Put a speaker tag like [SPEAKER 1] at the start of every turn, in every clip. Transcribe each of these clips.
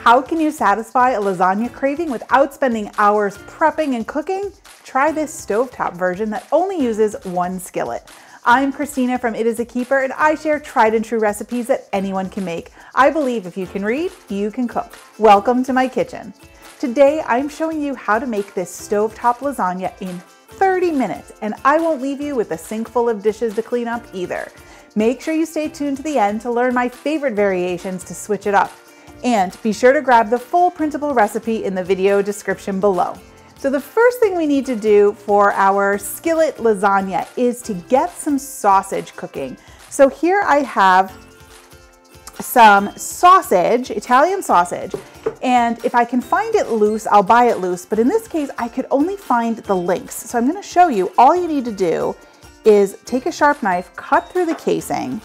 [SPEAKER 1] how can you satisfy a lasagna craving without spending hours prepping and cooking? Try this stovetop version that only uses one skillet. I'm Christina from It Is a Keeper, and I share tried and true recipes that anyone can make. I believe if you can read, you can cook. Welcome to my kitchen. Today, I'm showing you how to make this stovetop lasagna in 30 minutes, and I won't leave you with a sink full of dishes to clean up either. Make sure you stay tuned to the end to learn my favorite variations to switch it up. And be sure to grab the full printable recipe in the video description below. So the first thing we need to do for our skillet lasagna is to get some sausage cooking. So here I have some sausage, Italian sausage, and if I can find it loose, I'll buy it loose, but in this case, I could only find the links. So I'm gonna show you, all you need to do is take a sharp knife, cut through the casing,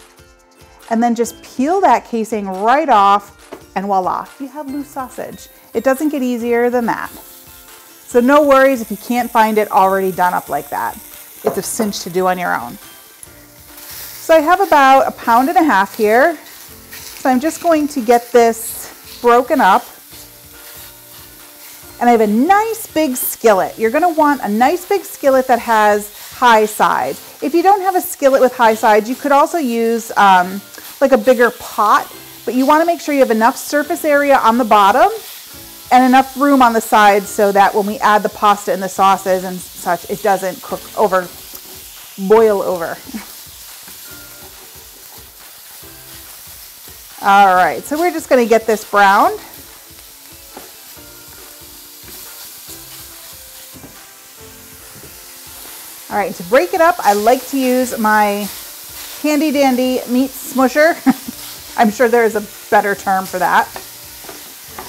[SPEAKER 1] and then just peel that casing right off, and voila, you have loose sausage. It doesn't get easier than that. So no worries if you can't find it already done up like that. It's a cinch to do on your own. So I have about 1.5 pounds here. So I'm just going to get this broken up. And I have a nice big skillet. You're gonna want a nice big skillet that has high sides. If you don't have a skillet with high sides, you could also use like a bigger pot, but you wanna make sure you have enough surface area on the bottom and enough room on the sides so that when we add the pasta and the sauces and such, it doesn't boil over. All right, so we're just gonna get this browned. All right, to break it up, I like to use my handy dandy meat smusher. I'm sure there is a better term for that,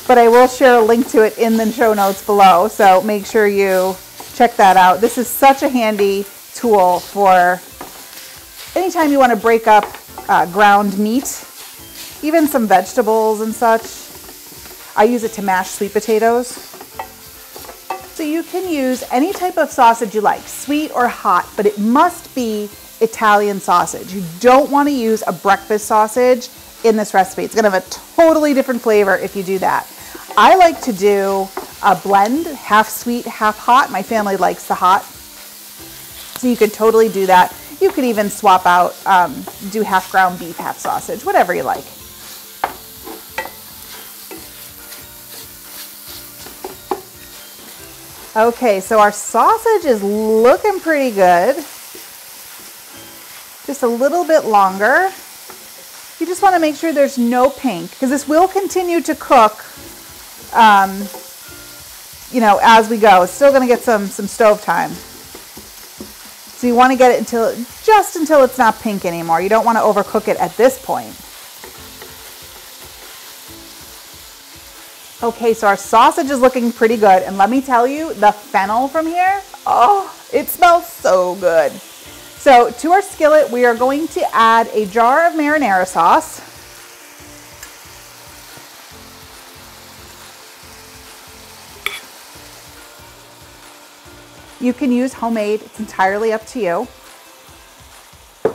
[SPEAKER 1] but I will share a link to it in the show notes below, so make sure you check that out. This is such a handy tool for anytime you want to break up ground meat, even some vegetables and such. I use it to mash sweet potatoes. So you can use any type of sausage you like, sweet or hot, but it must be Italian sausage. You don't want to use a breakfast sausage in this recipe. It's going to have a totally different flavor if you do that. I like to do a blend, half sweet, half hot. My family likes the hot. So you could totally do that. You could even swap out, do half ground beef, half sausage, whatever you like. Okay, so our sausage is looking pretty good. Just a little bit longer. You just want to make sure there's no pink, because this will continue to cook, you know, as we go. It's still going to get some stove time. So you want to get it just until it's not pink anymore. You don't want to overcook it at this point. Okay, so our sausage is looking pretty good, and let me tell you, the fennel from here, oh, it smells so good. So to our skillet, we are going to add a jar of marinara sauce. You can use homemade, it's entirely up to you.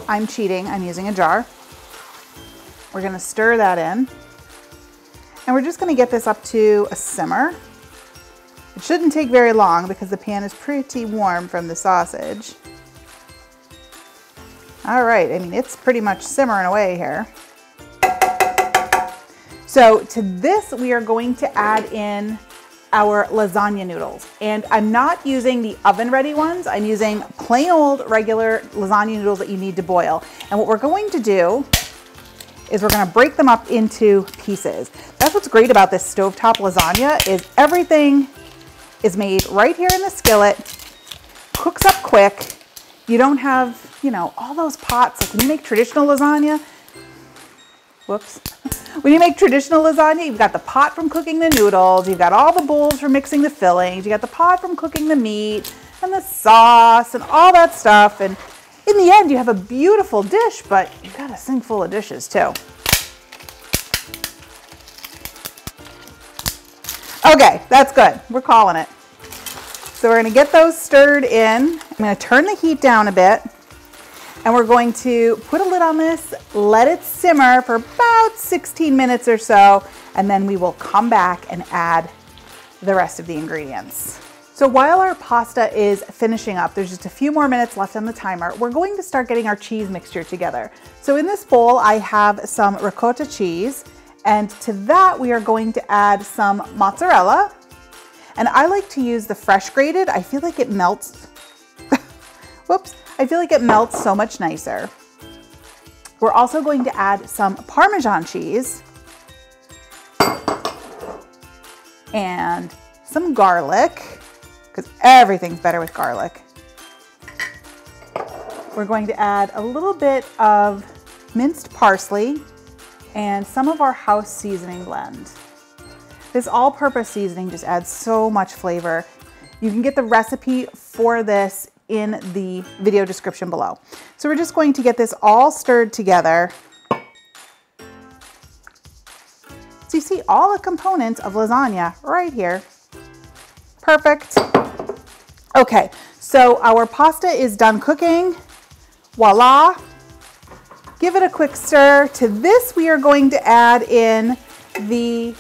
[SPEAKER 1] I'm cheating, I'm using a jar. We're gonna stir that in. And we're just gonna get this up to a simmer. It shouldn't take very long because the pan is pretty warm from the sausage. All right, I mean, it's pretty much simmering away here. So to this, we are going to add in our lasagna noodles. And I'm not using the oven ready ones. I'm using plain old regular lasagna noodles that you need to boil. And what we're going to do is we're gonna break them up into pieces. That's what's great about this stovetop lasagna is everything is made right here in the skillet, cooks up quick. You don't have, you know, all those pots. Like when you make traditional lasagna, whoops. When you make traditional lasagna, you've got the pot from cooking the noodles, you've got all the bowls for mixing the fillings, you got the pot from cooking the meat and the sauce and all that stuff. And in the end, you have a beautiful dish, but you've got a sink full of dishes too. Okay, that's good. We're calling it. So we're gonna get those stirred in. I'm gonna turn the heat down a bit, and we're going to put a lid on this, let it simmer for about 16 minutes or so, and then we will come back and add the rest of the ingredients. So while our pasta is finishing up, there's just a few more minutes left on the timer, we're going to start getting our cheese mixture together. So in this bowl, I have some ricotta cheese, and to that we are going to add some mozzarella. And I like to use the fresh grated. I feel like it melts, whoops, I feel like it melts so much nicer. We're also going to add some Parmesan cheese and some garlic, because everything's better with garlic. We're going to add a little bit of minced parsley and some of our house seasoning blend. This all-purpose seasoning just adds so much flavor. You can get the recipe for this in the video description below. So we're just going to get this all stirred together. So you see all the components of lasagna right here. Perfect. Okay, so our pasta is done cooking. Voila. Give it a quick stir. To this, we are going to add in a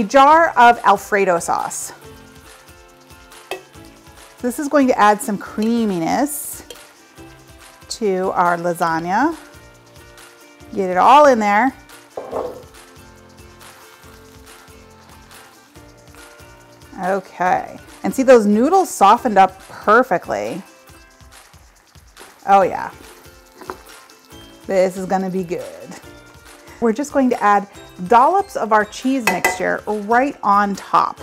[SPEAKER 1] jar of alfredo sauce. This is going to add some creaminess to our lasagna. Get it all in there. Okay, and see those noodles softened up perfectly. Oh yeah, this is gonna be good. We're just going to add dollops of our cheese mixture right on top.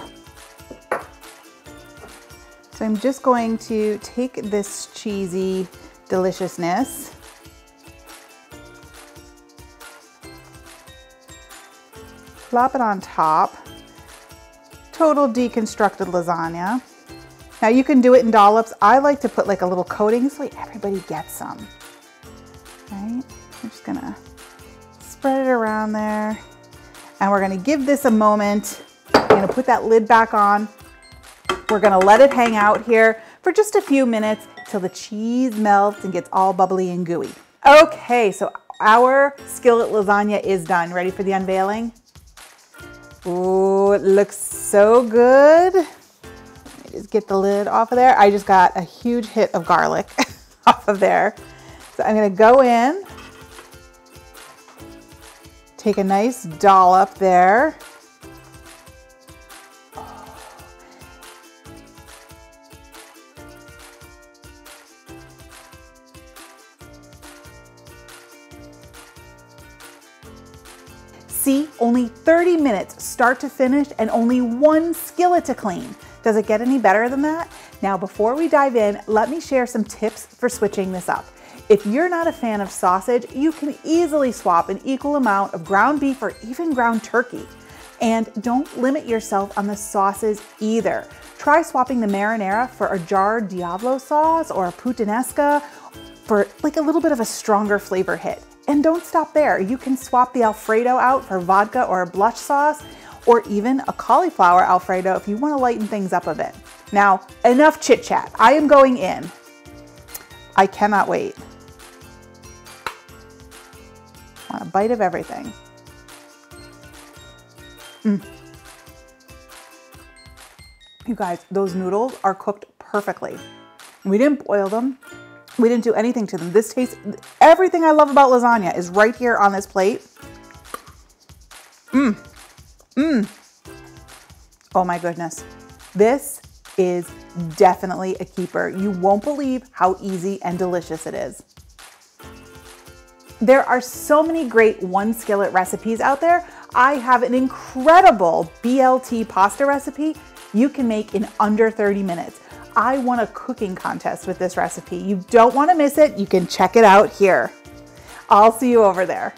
[SPEAKER 1] So I'm just going to take this cheesy deliciousness, plop it on top. Total deconstructed lasagna. Now you can do it in dollops. I like to put like a little coating so everybody gets some. Right? I'm just gonna spread it around there. And we're gonna give this a moment. I'm gonna put that lid back on. We're gonna let it hang out here for just a few minutes till the cheese melts and gets all bubbly and gooey. Okay, so our skillet lasagna is done. Ready for the unveiling? Ooh, it looks so good. Let me just get the lid off of there. I just got a huge hit of garlic off of there. So I'm gonna go in, take a nice dollop there. See, only 30 minutes start to finish and only one skillet to clean. Does it get any better than that? Now, before we dive in, let me share some tips for switching this up. If you're not a fan of sausage, you can easily swap an equal amount of ground beef or even ground turkey. And don't limit yourself on the sauces either. Try swapping the marinara for a jarred Diablo sauce or a puttanesca for like a little bit of a stronger flavor hit. And don't stop there. You can swap the alfredo out for vodka or a blush sauce, or even a cauliflower alfredo if you want to lighten things up a bit. Now, enough chit chat. I am going in. I cannot wait. I want a bite of everything. You guys, those noodles are cooked perfectly. We didn't boil them. We didn't do anything to them. This tastes, everything I love about lasagna is right here on this plate. Oh my goodness. This is definitely a keeper. You won't believe how easy and delicious it is. There are so many great one skillet recipes out there. I have an incredible BLT pasta recipe you can make in under 30 minutes. I won a cooking contest with this recipe. You don't want to miss it. You can check it out here. I'll see you over there.